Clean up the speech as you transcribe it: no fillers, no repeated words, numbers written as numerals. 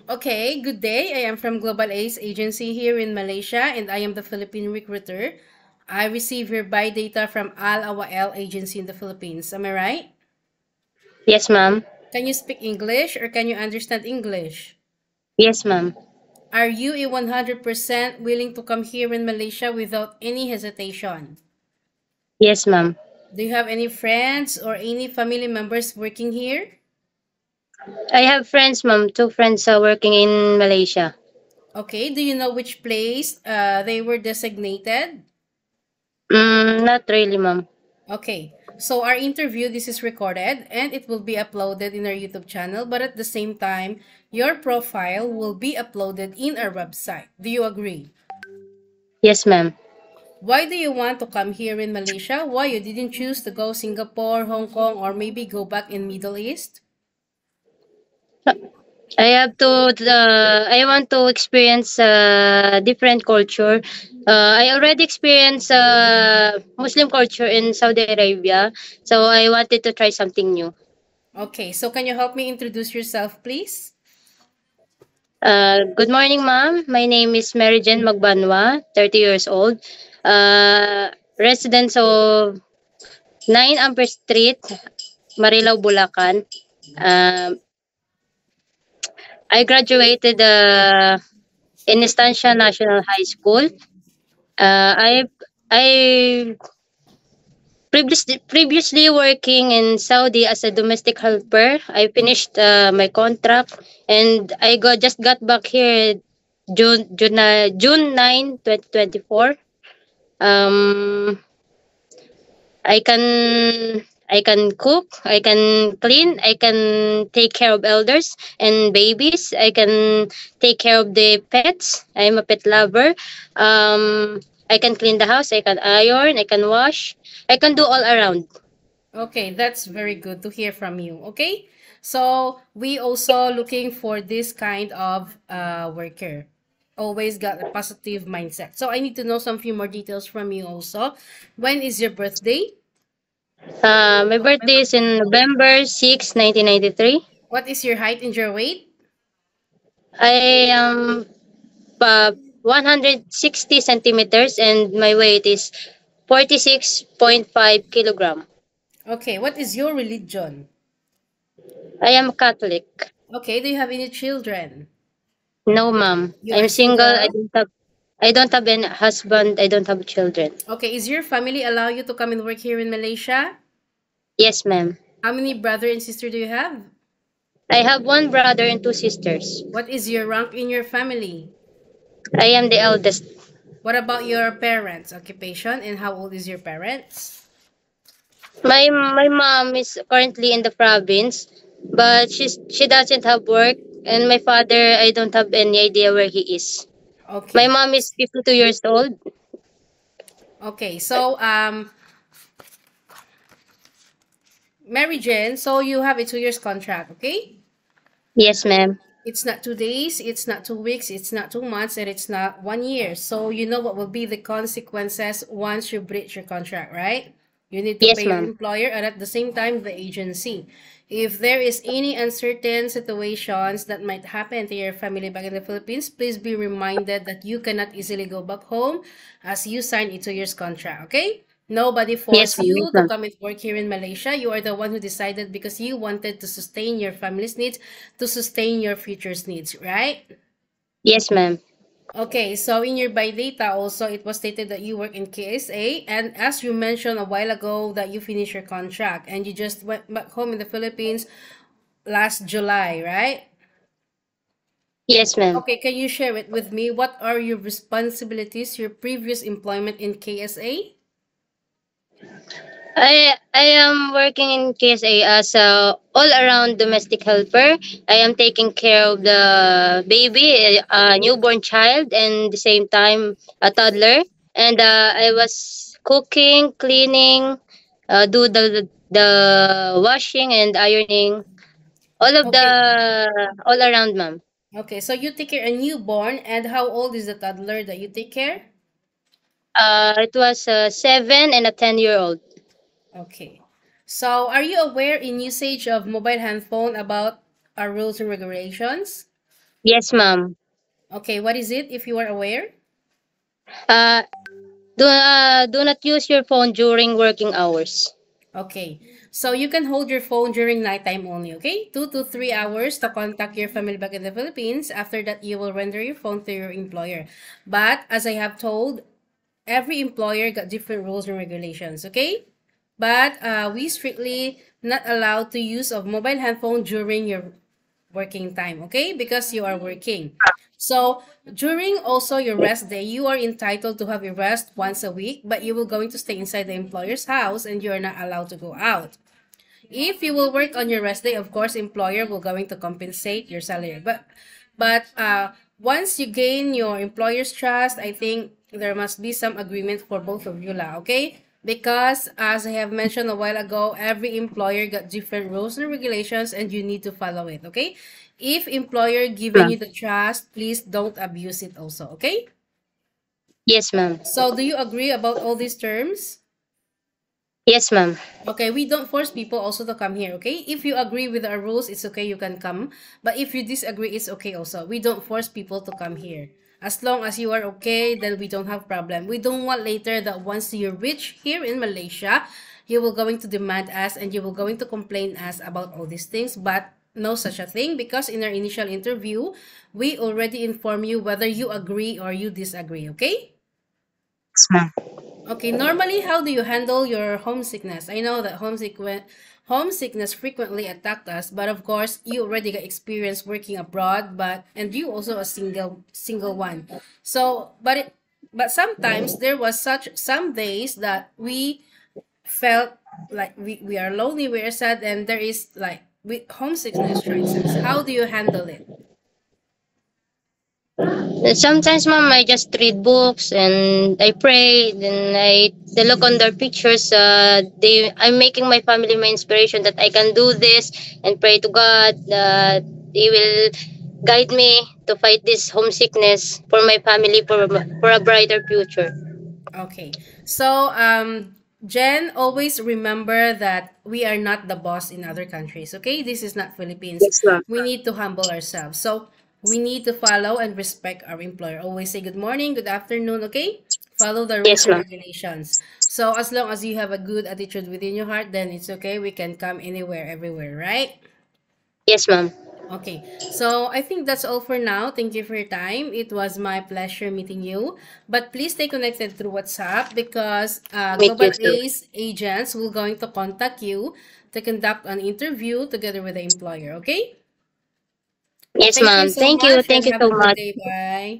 Okay, good day. I am from Global Ace Agency here in Malaysia and I am the Philippine recruiter. I receive your buy data from Al Awael Agency in the Philippines. Am I right? Yes, ma'am. Can you speak English or can you understand English? Yes, ma'am. Are you a 100% willing to come here in Malaysia without any hesitation? Yes, ma'am. Do you have any friends or any family members working here? I have friends, ma'am. Two friends are working in Malaysia. Okay, do you know which place they were designated? Not really, ma'am. Okay, so our interview, this is recorded and it will be uploaded in our YouTube channel, but at the same time, your profile will be uploaded in our website. Do you agree? Yes, ma'am. Why do you want to come here in Malaysia? Why you didn't choose to go Singapore, Hong Kong, or maybe go back in Middle East? I have to. I want to experience different culture. I already experienced Muslim culture in Saudi Arabia, so I wanted to try something new. Okay, so can you help me introduce yourself, please? Good morning, ma'am. My name is Mary Jane Magbanwa, 30 years old. Residents of 9 Amper Street, Marilao, Bulacan. Um, I graduated in Estancia National High School. I previously working in Saudi as a domestic helper. I finished my contract and I just got back here June 9, 2024. Um, I can I can cook, I can clean, I can take care of elders and babies. I can take care of the pets. I'm a pet lover. I can clean the house, I can iron, I can wash. I can do all around. Okay, that's very good to hear from you. Okay, so we also looking for this kind of worker. Always got a positive mindset. So I need to know some few more details from you also. When is your birthday? My birthday is in November 6, 1993. What is your height and your weight? I am 160 centimeters and my weight is 46.5 kilogram. Okay, what is your religion? I am Catholic. Okay, do you have any children? No, ma'am. You are I'm single. single? I don't have any husband. I don't have children. Okay, is your family allow you to come and work here in Malaysia? Yes, ma'am. How many brother and sister do you have? I have one brother and two sisters. What is your rank in your family? I am the eldest. What about your parents' occupation and how old is your parents? My mom is currently in the province, but she doesn't have work. And my father, I don't have any idea where he is. My Okay. mom is 52 years old. Okay. So Mary Jane, so you have a 2 years contract, okay? Yes, ma'am. It's not 2 days, it's not 2 weeks, it's not 2 months, and it's not 1 year. So you know what will be the consequences once you breach your contract, right? You need to Yes, pay your ma'am. employer and at the same time the agency. If there is any uncertain situations that might happen to your family back in the Philippines, please be reminded that you cannot easily go back home as you signed a 2 years contract, okay? Nobody Yes, forced ma'am. Yes, you to ma'am. come and work here in Malaysia. You are the one who decided because you wanted to sustain your family's needs, to sustain your future's needs, right? Yes, ma'am. Okay, so in your by data also, it was stated that you work in KSA, and as you mentioned a while ago that you finished your contract and you just went back home in the Philippines last July, right? Yes, ma'am. Okay, can you share it with me? What are your responsibilities, your previous employment in KSA? I am working in KSA as a all around domestic helper. I am taking care of the baby, a newborn child, and the same time a toddler. And I was cooking, cleaning, do the washing and ironing, all of the Okay, all around, ma'am. okay, so you take care a newborn, and how old is the toddler that you take care? It was a 7 and a 10-year-old. Okay. So, are you aware in usage of mobile handphone about our rules and regulations? Yes, ma'am. Okay, what is it if you are aware? Uh, do not use your phone during working hours. Okay, so you can hold your phone during nighttime only, okay? 2 to 3 hours to contact your family back in the Philippines. After that, you will render your phone to your employer. But as I have told, every employer got different rules and regulations, okay? But we strictly not allowed to use of mobile handphone during your working time, okay? Because you are working. So during also your rest day, you are entitled to have a rest once a week, but you will going to stay inside the employer's house and you are not allowed to go out. If you will work on your rest day, of course, employer will going to compensate your salary. But once you gain your employer's trust, I think there must be some agreement for both of you lah, okay? Because as I have mentioned a while ago, every employer got different rules and regulations and you need to follow it, okay? If employer given you Ma'am. the trust, please don't abuse it also, okay? Yes, ma'am. So do you agree about all these terms? Yes, ma'am. Okay, we don't force people also to come here, okay? If you agree with our rules, it's okay, you can come. But if you disagree, it's okay also. We don't force people to come here. As long as you are okay, then we don't have problem. We don't want later that once you reach here in Malaysia, you will going to demand us and you will going to complain us about all these things. But no such a thing because in our initial interview, we already inform you whether you agree or you disagree, okay? Yes, ma'am. Okay, normally, how do you handle your homesickness? I know that homesickness frequently attacked us, but of course, you already got experience working abroad, and you also a single one. So, but sometimes there was such some days that we felt like we are lonely, we are sad, and there is like homesickness strikes us. How do you handle it? Sometimes, ma'am, I just read books and I pray. Then they look on their pictures. I'm making my family my inspiration that I can do this and pray to God that He will guide me to fight this homesickness for my family for a brighter future. Okay. So, Jen, always remember that we are not the boss in other countries, okay? This is not Philippines. Yes, ma'am. We need to humble ourselves. So, we need to follow and respect our employer. Always say good morning, good afternoon, okay? Follow the rules Yes, and ma'am. regulations. So, as long as you have a good attitude within your heart, then it's okay. We can come anywhere, everywhere, right? Yes, ma'am. Okay, so I think that's all for now. Thank you for your time. It was my pleasure meeting you. But please stay connected through WhatsApp because Meet you Global too. Ace agents will going to contact you to conduct an interview together with the employer. Okay? Yes, Thank you ma'am. so Thank you. much Thank and you have so a good much. day. Bye.